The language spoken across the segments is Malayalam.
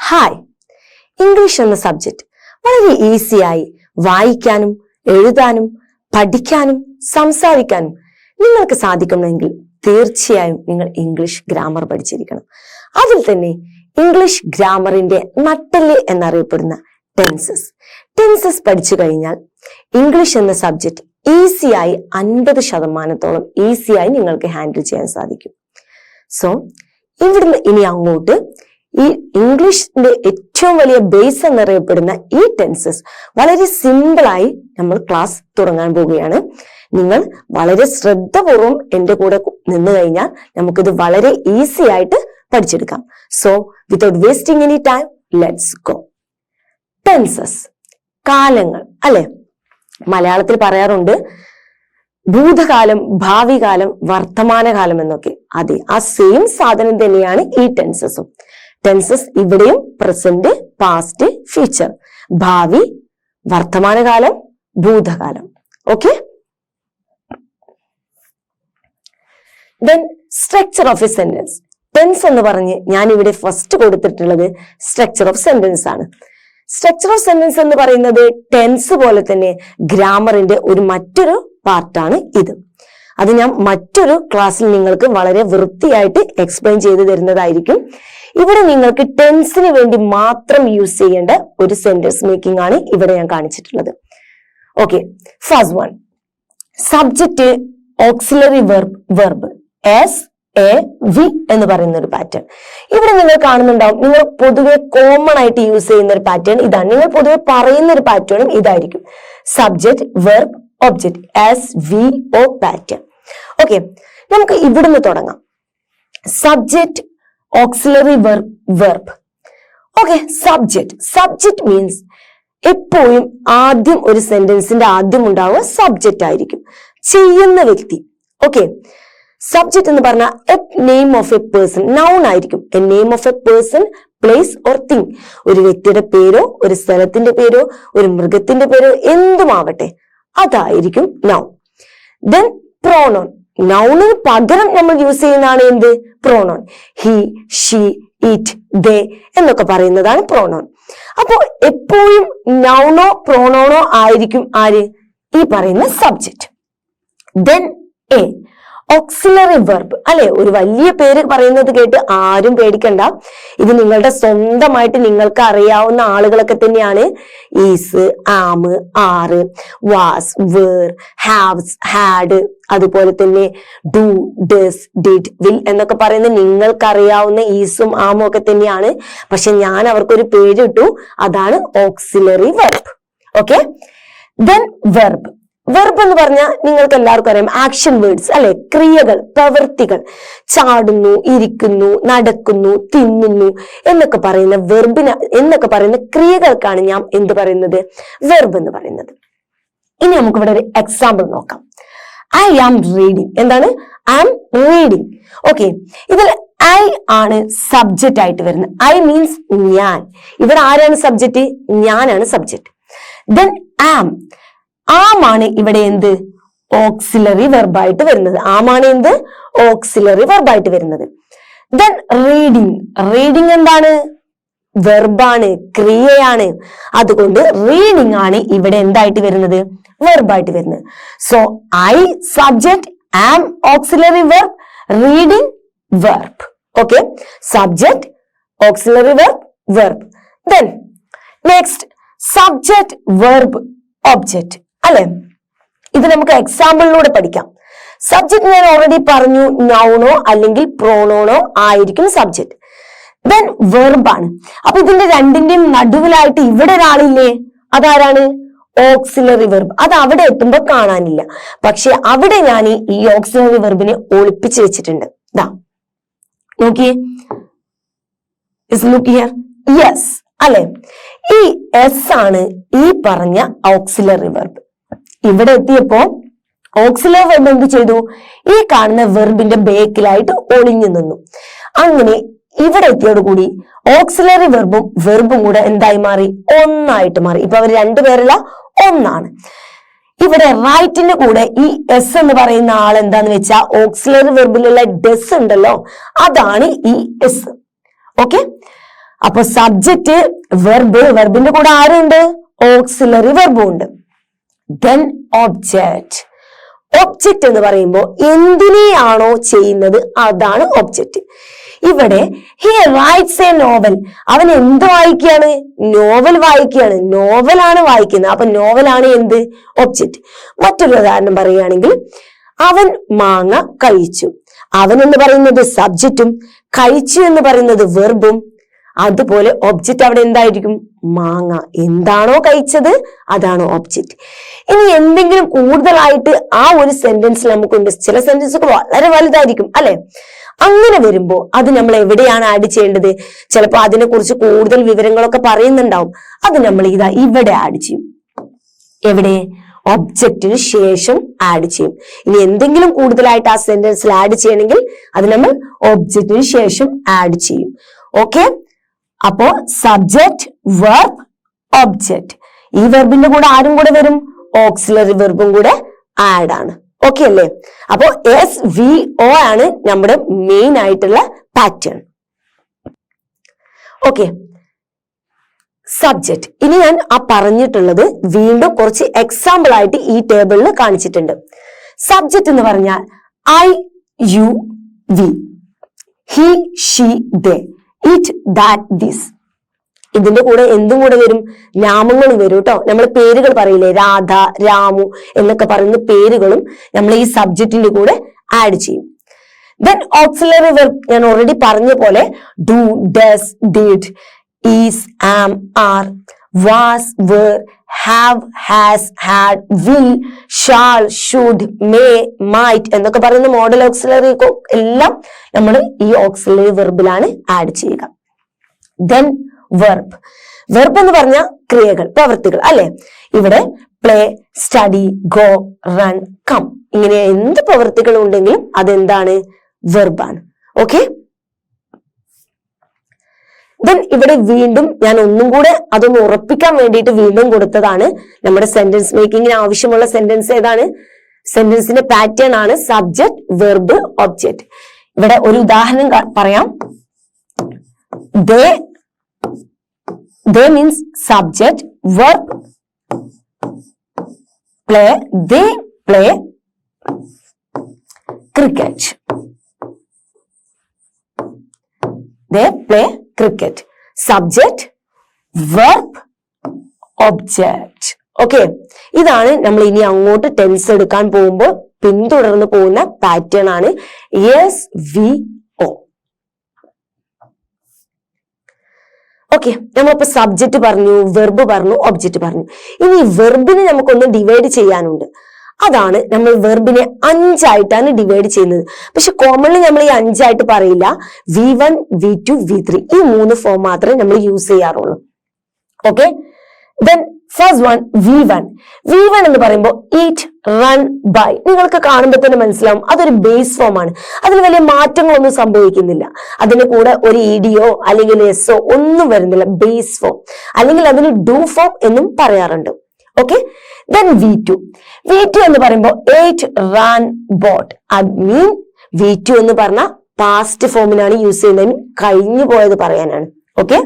ഹായ്. ഇംഗ്ലീഷ് എന്ന സബ്ജക്റ്റ് വളരെ ഈസിയായി വായിക്കാനും എഴുതാനും പഠിക്കാനും സംസാരിക്കാനും നിങ്ങൾക്ക് സാധിക്കുമെങ്കിൽ തീർച്ചയായും നിങ്ങൾ ഇംഗ്ലീഷ് ഗ്രാമർ പഠിച്ചിരിക്കണം. അതിൽ തന്നെ ഇംഗ്ലീഷ് ഗ്രാമറിന്റെ നട്ടെല്ല് എന്നറിയപ്പെടുന്ന ടെൻസസ് പഠിച്ചു കഴിഞ്ഞാൽ ഇംഗ്ലീഷ് എന്ന സബ്ജക്റ്റ് ഈസിയായി 50% ഈസിയായി നിങ്ങൾക്ക് ഹാൻഡിൽ ചെയ്യാൻ സാധിക്കും. സോ ഇവിടുന്ന് ഇനി അങ്ങോട്ട് ഈ ഇംഗ്ലീഷിന്റെ ഏറ്റവും വലിയ ബേസ് എന്നറിയപ്പെടുന്ന ഈ ടെൻസസ് വളരെ സിമ്പിളായി നമ്മൾ ക്ലാസ് തുടങ്ങാൻ പോവുകയാണ്. നിങ്ങൾ വളരെ ശ്രദ്ധപൂർവ്വം എന്റെ കൂടെ നിന്ന് കഴിഞ്ഞാൽ നമുക്കിത് വളരെ ഈസി ആയിട്ട് പഠിച്ചെടുക്കാം. So without wasting any time let's go. Tenses, കാലങ്ങൾ അല്ലെ. മലയാളത്തിൽ പറയാറുണ്ട് ഭൂതകാലം, ഭാവി കാലം, വർത്തമാനകാലം എന്നൊക്കെ. അതെ, ആ സെയിം സാധനം തന്നെയാണ് ഈ ടെൻസസും. ടെൻസസ് ഇവിടെയും പ്രസന്റ്, പാസ്റ്റ്, ഫ്യൂച്ചർ, ഭാവി, വർത്തമാനകാലം, ഭൂതകാലം. Okay. Then structure of a sentence. Tense എന്ന് പറഞ്ഞ് ഞാൻ ഇവിടെ ഫസ്റ്റ് കൊടുത്തിട്ടുള്ളത് സ്ട്രക്ചർ ഓഫ് സെന്റൻസ് ആണ്. സ്ട്രക്ചർ ഓഫ് സെന്റൻസ് എന്ന് പറയുന്നത് ടെൻസ് പോലെ തന്നെ ഗ്രാമറിന്റെ മറ്റൊരു പാർട്ടാണ് ഇത്. അത് ഞാൻ മറ്റൊരു ക്ലാസ്സിൽ നിങ്ങൾക്ക് വളരെ വൃത്തിയായിട്ട് എക്സ്പ്ലെയിൻ ചെയ്തു തരുന്നതായിരിക്കും. ഇവിടെ നിങ്ങൾക്ക് ടെൻസിന് വേണ്ടി മാത്രം യൂസ് ചെയ്യേണ്ട ഒരു സെന്റൻസ് മേക്കിംഗ് ആണ് ഇവിടെ ഞാൻ കാണിച്ചിട്ടുള്ളത്. Okay, first one, subject auxiliary verb SAV എന്ന് പറയുന്ന ഒരു പാറ്റേൺ ഇവിടെ നിങ്ങൾ കാണുന്നുണ്ടാവും. നിങ്ങൾ പൊതുവെ കോമൺ ആയിട്ട് യൂസ് ചെയ്യുന്ന ഒരു പാറ്റേൺ ഇതാണ്. നിങ്ങൾ പൊതുവെ പറയുന്ന ഒരു പാറ്റേണും ഇതായിരിക്കും. Subject verb object SVO pattern. Okay, നമുക്ക് ഇവിടുന്ന് തുടങ്ങാം. Subject auxiliary verb. Okay, subject means എപ്പോഴും ആദ്യം ഒരു സെന്റൻസിന്റെ ആദ്യം ഉണ്ടാവുക സബ്ജക്റ്റ് ആയിരിക്കും, ചെയ്യുന്ന വ്യക്തി. ഓക്കെ, സബ്ജക്റ്റ് എന്ന് പറഞ്ഞാൽ a name of a person, noun ആയിരിക്കും. A name of a person, place or thing. ഒരു വ്യക്തിയുടെ പേരോ ഒരു സ്ഥലത്തിന്റെ പേരോ ഒരു മൃഗത്തിന്റെ പേരോ എന്തുമാവട്ടെ അതായിരിക്കും നൗൺ. Then pronoun. നൗണിന് പകരം നമ്മൾ യൂസ് ചെയ്യുന്നതാണ് എന്ത്? പ്രോണോൺ. ഹി, ഷീ, ഇറ്റ്, ദേ എന്നൊക്കെ പറയുന്നതാണ് പ്രോണോൺ. അപ്പോ എപ്പോഴും നൗണോ പ്രോണോണോ ആയിരിക്കും ആര്? ഈ പറയുന്ന subject. Then A auxiliary verb അല്ലെ. ഒരു വലിയ പേര് പറയുന്നത് കേട്ട് ആരും പേടിക്കണ്ട. ഇത് നിങ്ങളുടെ സ്വന്തമായിട്ട് നിങ്ങൾക്ക് അറിയാവുന്ന ആളുകളൊക്കെ തന്നെയാണ്. ഈസ്, ആം, ആറ്, വാസ്, വേർ, ഹാവ്സ്, ഹാഡ്, അതുപോലെ തന്നെ ഡു, ഡസ്, ഡിഡ്, വിൽ എന്നൊക്കെ പറയുന്ന നിങ്ങൾക്കറിയാവുന്ന ഈസും ആമും ഒക്കെ തന്നെയാണ്. പക്ഷെ ഞാൻ അവർക്കൊരു പേരിട്ടു, അതാണ് auxiliary verb. Okay, then verb. Verb എന്ന് പറഞ്ഞാൽ നിങ്ങൾക്ക് എല്ലാവർക്കും അറിയാം ആക്ഷൻ വേർഡ്സ് അല്ലെ, ക്രിയകൾ, പ്രവൃത്തികൾ. ചാടുന്നു, ഇരിക്കുന്നു, നടക്കുന്നു, തിന്നുന്നു എന്നൊക്കെ പറയുന്ന ക്രിയകൾക്കാണ് ഞാൻ എന്ത് പറയുന്നത്? വെർബ് എന്ന് പറയുന്നത്. ഇനി നമുക്ക് ഇവിടെ ഒരു എക്സാമ്പിൾ നോക്കാം. I am reading. എന്താണ്? I am reading. ഓക്കെ, ഇതിൽ ഐ ആണ് സബ്ജക്റ്റ് ആയിട്ട് വരുന്നത്. ഐ മീൻസ് ഞാൻ. ഇവിടെ ആരാണ് സബ്ജക്റ്റ്? ഞാനാണ് സബ്ജക്റ്റ്. ദെൻ ആമാണ് ഇവിടെ എന്ത്? ഓക്സിലറി വെർബായിട്ട് വരുന്നത്. ആമാണ് എന്ത്? ഓക്സിലറി വെർബായിട്ട് വരുന്നത്. ദെൻ റീഡിങ് എന്താണ്? വെർബാണ്, ക്രിയയാണ്. അതുകൊണ്ട് റീഡിങ് ആണ് ഇവിടെ എന്തായിട്ട് വരുന്നത്? വെർബായിട്ട് വരുന്നത്. So I subject, am auxiliary verb, reading verb. Okay, subject auxiliary verb. Then next subject verb object അല്ലെ. ഇത് നമുക്ക് എക്സാമ്പിളിലൂടെ പഠിക്കാം. സബ്ജക്ട് ഞാൻ ഓൾറെഡി പറഞ്ഞു, നൗണോ അല്ലെങ്കിൽ പ്രോണോണോ ആയിരിക്കും സബ്ജക്ട്. ദെൻ വെർബാണ്. അപ്പൊ ഇതിന്റെ രണ്ടിന്റെയും നടുവിലായിട്ട് ഇവിടെ ഒരാളില്ലേ? അതാരാണ്? Auxiliary verb. അത് അവിടെ എത്തുമ്പോ കാണാനില്ല, പക്ഷെ അവിടെ ഞാൻ ഈ ഓക്സിലറി വെർബിനെ ഒളിപ്പിച്ച് വെച്ചിട്ടുണ്ട്. ദാ നോക്കിയേ, ലുക്ക് ഹിയർ. യെസ് അല്ലെ. ഈ എസ് ആണ് ഈ പറഞ്ഞ ഓക്സിലറി വെർബ്. ഇവിടെ എത്തിയപ്പോ ഓക്സിലറി വെർബ് എന്ത് ചെയ്തു? ഈ കാണുന്ന വെർബിന്റെ ബേക്കിലായിട്ട് ഒളിഞ്ഞു നിന്നു. അങ്ങനെ ഇവിടെ എത്തിയോടുകൂടി ഓക്സിലറി വെർബും കൂടെ എന്തായി മാറി? ഒന്നായിട്ട് മാറി. ഇപ്പൊ അവർ രണ്ടുപേരല്ല, ഒന്നാണ്. ഇവിടെ റൈറ്റിന്റെ കൂടെ ഈ എസ് എന്ന് പറയുന്ന ആൾ എന്താന്ന് വെച്ചാൽ ഓക്സിലറി വെർബിലുള്ള ഡെസ് ഉണ്ടല്ലോ, അതാണ് ഈ എസ്. ഓക്കെ, അപ്പൊ സബ്ജക്റ്റ്, വെർബ്, വെർബിന്റെ കൂടെ ആരുണ്ട്? ഓക്സിലറി വെർബും ഉണ്ട്. Then object. ഒബ്ജക്റ്റ് എന്ന് പറയുമ്പോൾ എന്തിനെയാണോ ചെയ്യുന്നത് അതാണ് ഒബ്ജക്റ്റ്. ഇവിടെ ഹി റൈറ്റ്സ് എ നോവൽ. അവൻ എന്ത് വായിക്കുകയാണ്? നോവൽ വായിക്കുകയാണ്. നോവലാണ് വായിക്കുന്നത്. അപ്പൊ നോവലാണ് എന്ത്? ഒബ്ജക്റ്റ്. മറ്റൊരു ഉദാഹരണം പറയുകയാണെങ്കിൽ അവൻ മാങ്ങ കഴിച്ചു. അവൻ എന്ന് പറയുന്നത് സബ്ജക്റ്റും കഴിച്ചു എന്ന് പറയുന്നത് വെർബും. അതുപോലെ ഒബ്ജക്റ്റ് അവിടെ എന്തായിരിക്കും? മാങ്ങ. എന്താണോ കഴിച്ചത് അതാണ് ഒബ്ജക്റ്റ്. ഇനി എന്തെങ്കിലും കൂടുതലായിട്ട് ആ ഒരു സെന്റൻസിൽ നമുക്കുണ്ട്. ചില സെന്റൻസുകൾ വളരെ വലുതായിരിക്കും അല്ലെ? അങ്ങനെ വരുമ്പോ അത് നമ്മൾ എവിടെയാണ് ആഡ് ചെയ്യേണ്ടത്? ചിലപ്പോൾ അതിനെ കുറിച്ച് കൂടുതൽ വിവരങ്ങളൊക്കെ പറയുന്നുണ്ടാവും. അത് നമ്മൾ ഇതാ ഇവിടെ ആഡ് ചെയ്യും. എവിടെ? ഒബ്ജക്റ്റിന് ശേഷം ആഡ് ചെയ്യും. ഇനി എന്തെങ്കിലും കൂടുതലായിട്ട് ആ സെന്റൻസിൽ ആഡ് ചെയ്യണമെങ്കിൽ അത് നമ്മൾ ഒബ്ജക്റ്റിന് ശേഷം ആഡ് ചെയ്യും. ഓക്കെ, അപ്പോ സബ്ജക്റ്റ്, വെർബ്, ഒബ്ജക്റ്റ്. ഈ വെർബിന്റെ കൂടെ ആരും കൂടെ വരും? ഓക്സിലറി വെർബും കൂടെ ആഡ് ആണ്. ഓക്കെ അല്ലേ? അപ്പോ SVO ആണ് നമ്മുടെ മെയിൻ ആയിട്ടുള്ള പാറ്റേൺ. Okay, subject. ഇനി ഞാൻ ആ പറഞ്ഞിട്ടുള്ളത് വീണ്ടും കുറച്ച് എക്സാമ്പിൾ ആയിട്ട് ഈ ടേബിളിൽ കാണിച്ചിട്ടുണ്ട്. സബ്ജക്റ്റ് എന്ന് പറഞ്ഞാൽ I, you, we, he, she, they, it, that, this. ഇതിന്റെ കൂടെ എന്തും കൂടെ വരും? നാമങ്ങളും വരും കേട്ടോ. നമ്മൾ പേരുകൾ പറയില്ലേ, രാധ, രാമു എന്നൊക്കെ പറയുന്ന പേരുകളും നമ്മൾ ഈ സബ്ജക്റ്റിന്റെ കൂടെ ആഡ് ചെയ്യും. ദെൻ ഓക്സിലറി വെർബ് ഞാൻ ഓൾറെഡി പറഞ്ഞ പോലെ do, does, did, is, am, are, was, were, have, has, had, will, shall, should, may, might എന്നൊക്കെ പറയുന്ന മോഡൽ ഓക്സിലറി എല്ലാം നമ്മൾ ഈ ഓക്സിലറി വെർബിലാണ് ആഡ് ചെയ്യുക. Then verb. വെർബ് എന്ന് പറഞ്ഞ ക്രിയകൾ, പ്രവൃത്തികൾ അല്ലെ? ഇവിടെ play, study, go, run, come ഇങ്ങനെ എന്ത് പ്രവൃത്തികൾ ഉണ്ടെങ്കിലും അതെന്താണ്? വെർബാണ്. ഓക്കെ, ദെൻ ഇവിടെ വീണ്ടും ഞാൻ ഒന്നും കൂടെ അതൊന്ന് ഉറപ്പിക്കാൻ വേണ്ടിയിട്ട് വീണ്ടും കൊടുത്തതാണ്. നമ്മുടെ സെന്റൻസ് മേക്കിങ്ങിന് ആവശ്യമുള്ള സെന്റൻസ് ഏതാണ്? സെന്റൻസിന്റെ പാറ്റേൺ ആണ് സബ്ജക്ട്, വെർബ്, ഒബ്ജക്റ്റ്. ഇവിടെ ഒരു ഉദാഹരണം പറയാം. They means subject, verb, play. They play cricket. They play cricket. Subject, verb, object. Okay, ഇതാണ് നമ്മൾ ഇനി അങ്ങോട്ട് ടെൻസ് എടുക്കാൻ പോകുമ്പോൾ പിന്തുടർന്ന് പോകുന്ന പാറ്റേൺ ആണ് SVO. ഓക്കെ, നമ്മളിപ്പോ സബ്ജക്റ്റ് പറഞ്ഞു, വെർബ് പറഞ്ഞു, ഒബ്ജക്റ്റ് പറഞ്ഞു. ഇനി വെർബിനെ നമുക്കൊന്ന് ഡിവൈഡ് ചെയ്യാനുണ്ട്. അതാണ് നമ്മൾ വെർബിനെ 5ആയിട്ടാണ് ഡിവൈഡ് ചെയ്യുന്നത്. പക്ഷെ കോമൺലി നമ്മൾ ഈ 5ആയിട്ട് പറയില്ല. V1, V2, V3 ഈ 3 ഫോം മാത്രമേ നമ്മൾ യൂസ് ചെയ്യാറുള്ളൂ. Okay, then first one V1. V1 എന്ന് പറയുമ്പോൾ ഈറ്റ്, റൺ, ബൈ. നിങ്ങൾക്ക് കാണുമ്പോൾ തന്നെ മനസ്സിലാവും അതൊരു ബേസ് ഫോം ആണ്. അതിന് വലിയ മാറ്റങ്ങളൊന്നും സംഭവിക്കുന്നില്ല. അതിന്റെ കൂടെ ഒരു EDO അല്ലെങ്കിൽ SO ഒന്നും വരുന്നില്ല. ബേസ് ഫോം അല്ലെങ്കിൽ അതിന് ഡു ഫോം എന്നും പറയാറുണ്ട്. Okay, then V2. V2 എന്ന് പറയുമ്പോൾ എയ്റ്റ്, റൺ, ബോട്ട്. അത് മീൻ V2 എന്ന് പറഞ്ഞ പാസ്റ്റ് ഫോമിനാണ് യൂസ് ചെയ്യുന്നത്. കഴിഞ്ഞു പോയത് പറയാനാണ്. Okay,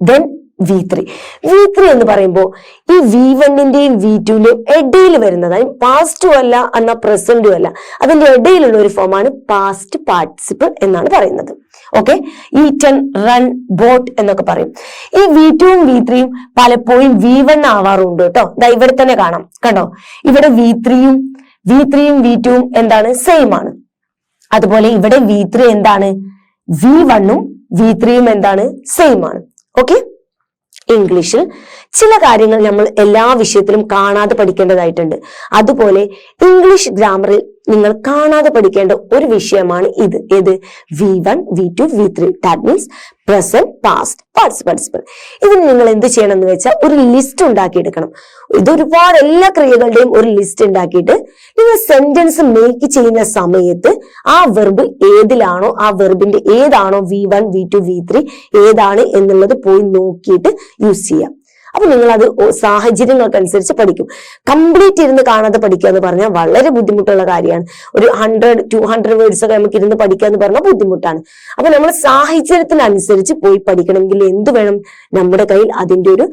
then V3. V3 എന്ന് പറയുമ്പോൾ ഈ V1ന്റെയും V2ന്റെയും ഇടയിൽ വരുന്നതാണ്. പാസ്റ്റും അല്ല എന്നാൽ പ്രസന്റും അല്ല, അതിന്റെ ഇടയിലുള്ള ഒരു ഫോമാണ് പാസ്റ്റ് പാർട്ടിസിപ്പിൾ എന്നാണ് പറയുന്നത്. ഓക്കെ, ഈറ്റൻ, റൺ, ബോട്ട് എന്നൊക്കെ പറയും. ഈ V2ഉം V3യും പലപ്പോഴും V1 ആവാറുണ്ട് കേട്ടോ. ദാ ഇവിടെ തന്നെ കാണാം, കണ്ടോ? ഇവിടെ V3യും V2ഉം എന്താണ്? സെയിം ആണ്. അതുപോലെ ഇവിടെ V3 എന്താണ്? V1ഉം V3യും എന്താണ്? സെയിം ആണ്. ഓക്കെ, ഇംഗ്ലീഷിൽ ചില കാര്യങ്ങൾ നമ്മൾ എല്ലാ വിഷയത്തിലും കാണാതെ പഠിക്കേണ്ടതായിട്ടുണ്ട്. അതുപോലെ ഇംഗ്ലീഷ് ഗ്രാമറിൽ നിങ്ങൾ കാണാതെ പഠിക്കേണ്ട ഒരു വിഷയമാണ് ഇത്. ഏത്? V1, V2, V3. That means present, past, participle. ഇതിന് നിങ്ങൾ എന്ത് ചെയ്യണം എന്ന് വെച്ചാൽ ഒരു ലിസ്റ്റ് ഉണ്ടാക്കിയെടുക്കണം. ഇത് ഒരുപാട് എല്ലാ ക്രിയകളുടെയും ഒരു ലിസ്റ്റ് ഉണ്ടാക്കിയിട്ട് നിങ്ങൾ സെന്റൻസ് മേക്ക് ചെയ്യുന്ന സമയത്ത് ആ വെർബ് ഏതിലാണോ, ആ വെർബിന്റെ ഏതാണോ V1, V2, V3 ഏതാണ് എന്നുള്ളത് പോയി നോക്കിയിട്ട് യൂസ് ചെയ്യാം. അപ്പൊ നിങ്ങൾ അത് സാഹചര്യങ്ങൾക്കനുസരിച്ച് പഠിക്കും. കംപ്ലീറ്റ് ഇരുന്ന് കാണാതെ പഠിക്കുക എന്ന് പറഞ്ഞാൽ വളരെ ബുദ്ധിമുട്ടുള്ള കാര്യമാണ്. ഒരു 100-200 വേർഡ്സ് ഒക്കെ നമുക്ക് ഇരുന്ന് പഠിക്കുക എന്ന് പറഞ്ഞാൽ ബുദ്ധിമുട്ടാണ്. അപ്പൊ നമ്മൾ സാഹചര്യത്തിനനുസരിച്ച് പോയി പഠിക്കണമെങ്കിൽ എന്ത് വേണം? നമ്മുടെ കയ്യിൽ അതിന്റെ ഒരു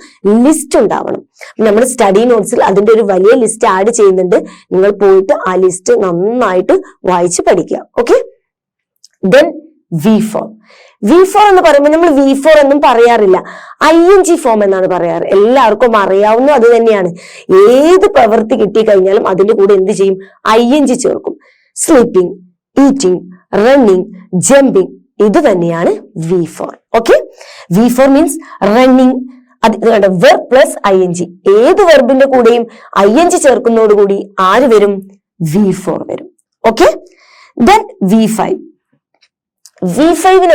ലിസ്റ്റ് ഉണ്ടാവണം. നമ്മുടെ സ്റ്റഡി നോട്ട്സിൽ അതിന്റെ ഒരു വലിയ ലിസ്റ്റ് ആഡ് ചെയ്യുന്നുണ്ട്. നിങ്ങൾ പോയിട്ട് ആ ലിസ്റ്റ് നന്നായിട്ട് വായിച്ച് പഠിക്കുക. ഓക്കെ. ദെൻ V4 എന്ന് പറയുമ്പോൾ നമ്മൾ V4 എന്നും പറയാറില്ല, ING ഫോം എന്നാണ് പറയാറ്. എല്ലാവർക്കും അറിയാവുന്ന അത് തന്നെയാണ്. ഏത് പ്രവൃത്തി കിട്ടിക്കഴിഞ്ഞാലും അതിന്റെ കൂടെ എന്ത് ചെയ്യും? ING ചേർക്കും. സ്ലീപ്പിംഗ്, ഈറ്റിംഗ്, റണ്ണിങ്, ജമ്പിങ്, ഇത് തന്നെയാണ് V4. Okay. V4 means running. അത് കണ്ട, വെർബ് പ്ലസ് ING. ഏത് വെർബിന്റെ കൂടെയും ING ചേർക്കുന്നതോടുകൂടി ആര് വരും? V4 വരും. ഓക്കെ. ദെൻ V5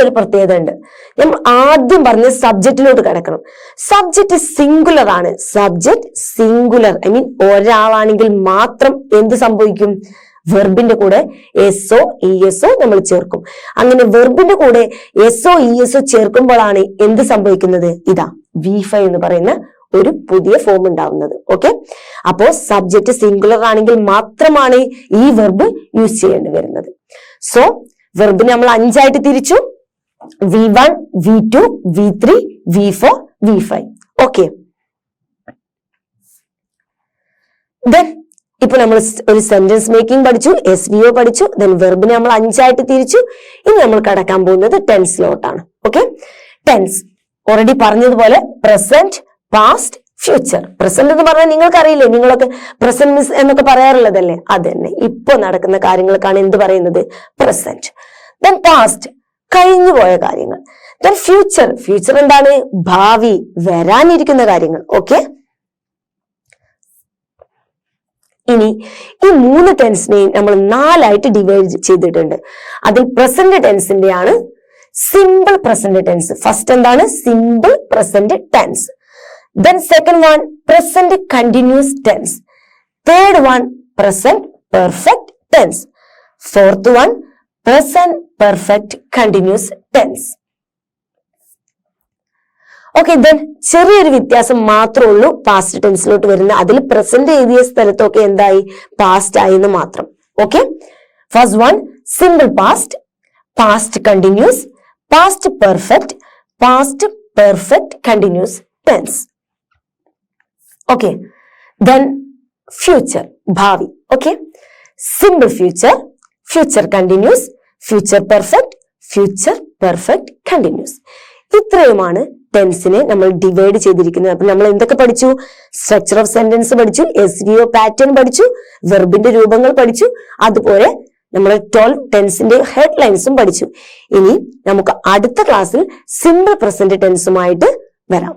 ഒരു പ്രത്യേകത ഉണ്ട്. നമ്മൾ ആദ്യം പറഞ്ഞ സബ്ജക്റ്റിലോട്ട് കിടക്കണം. സബ്ജക്റ്റ് സിംഗുലർ ആണ്. സബ്ജക്റ്റ് സിംഗുലർ, ഐ മീൻ ഒരാളാണെങ്കിൽ മാത്രം എന്ത് സംഭവിക്കും? വെർബിന്റെ കൂടെ SO ESO നമ്മൾ ചേർക്കും. അങ്ങനെ വെർബിന്റെ കൂടെ SO ESO ചേർക്കുമ്പോഴാണ് എന്ത് സംഭവിക്കുന്നത്? ഇതാ V5 എന്ന് പറയുന്ന ഒരു പുതിയ ഫോം ഉണ്ടാവുന്നത്. ഓക്കെ. അപ്പോ സബ്ജക്റ്റ് സിംഗുലർ ആണെങ്കിൽ മാത്രമാണ് ഈ വെർബ് യൂസ് ചെയ്യേണ്ടി വരുന്നത്. സോ വെർബിനെ നമ്മൾ 5 ആയിട്ട് തിരിച്ചു. V1, V2, V3, V4, V5. Okay. Then ഇപ്പൊ നമ്മൾ ഒരു സെന്റൻസ് മേക്കിംഗ് പഠിച്ചു, SVO പഠിച്ചു. ദെൻ വെർബിനെ നമ്മൾ 5 ആയിട്ട് തിരിച്ചു. ഇനി നമ്മൾ കടക്കാൻ പോകുന്നത് ടെൻസിലോട്ടാണ്. ഓക്കെ. ടെൻസ് ഓൾറെഡി പറഞ്ഞതുപോലെ പ്രസന്റ്, പാസ്റ്റ്, ഫ്യൂച്ചർ. പ്രസന്റ് എന്ന് പറഞ്ഞാൽ നിങ്ങൾക്ക് അറിയില്ലേ, നിങ്ങളൊക്കെ പ്രസന്റ് എന്നൊക്കെ പറയാറുള്ളതല്ലേ? അത് തന്നെ. ഇപ്പൊ നടക്കുന്ന കാര്യങ്ങൾക്കാണ് എന്ത് പറയുന്നത്? പ്രസന്റ്. ദെൻ പാസ്റ്റ്, കഴിഞ്ഞു പോയ കാര്യങ്ങൾ. ദെൻ ഫ്യൂച്ചർ എന്താണ്? ഭാവി, വരാനിരിക്കുന്ന കാര്യങ്ങൾ. ഓക്കെ. ഇനി ഈ 3 ടെൻസിനെയും നമ്മൾ 4 ആയിട്ട് ഡിവൈഡ് ചെയ്തിട്ടുണ്ട്. അതിൽ പ്രസന്റ് ടെൻസിന്റെ ആണ് സിമ്പിൾ പ്രസന്റ് ടെൻസ്. ഫസ്റ്റ് എന്താണ്? Simple present tense. Then second one, present continuous tense. Third one, present perfect tense. Fourth one, present perfect continuous tense. Okay, then ചെറിയൊരു വ്യത്യാസം മാത്രമേ ഉള്ളൂ പാസ്റ്റ് ടെൻസിലോട്ട് വരുന്ന. അതിൽ പ്രസന്റ് എഴുതിയ സ്ഥലത്തൊക്കെ എന്തായി? പാസ്റ്റ് ആയി എന്ന് മാത്രം. Okay. First one simple past, past continuous, past perfect, past perfect continuous tense. Okay. Then future, ഭാവി. Okay. Simple future, future continuous, future perfect, future perfect continuous. ഇത്രയുമാണ് ടെൻസിനെ നമ്മൾ ഡിവൈഡ് ചെയ്തിരിക്കുന്നത്. അപ്പൊ നമ്മൾ എന്തൊക്കെ പഠിച്ചു? സ്ട്രക്ചർ ഓഫ് സെന്റൻസ് പഠിച്ചു, SVO പാറ്റേൺ പഠിച്ചു, വെർബിന്റെ രൂപങ്ങൾ പഠിച്ചു, അതുപോലെ നമ്മൾ 12 ടെൻസിന്റെ ഹെഡ് ലൈൻസും പഠിച്ചു. ഇനി നമുക്ക് അടുത്ത ക്ലാസ്സിൽ സിമ്പിൾ പ്രസന്റ് ടെൻസുമായിട്ട് വരാം.